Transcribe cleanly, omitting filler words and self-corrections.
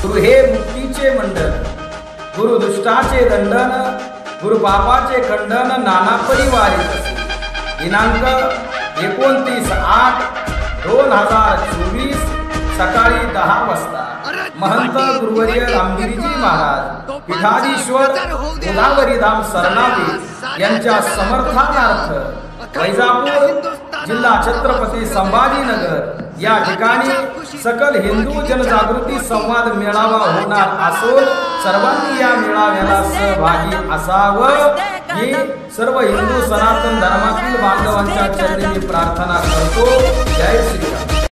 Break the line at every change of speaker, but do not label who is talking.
गुरु हे मुक्तीचे मंडळ, गुरु दुष्टाचे दंडन, गुरु पापाचे खंडन, नाना परिवारी तसे. दिनांक 29/8/2024 सकाळी 10 वाजता महंत गुरुवर्य रामगिरीजी महाराज पीठाधीश्वर गोदावरी धाम सरनावे यांच्या समर्थनार्थ वैजापूर जिल्हा छत्रपती संभाजीनगर या ठिकाणी सकल हिंदू जनजागृती संवाद मेळावा होणार असून सर्वांनी या मेळाव्याला सहभागी असावं ही सर्व हिंदू सनातन धर्मातील बांधवांच्या चरणी प्रार्थना करतो. जय श्री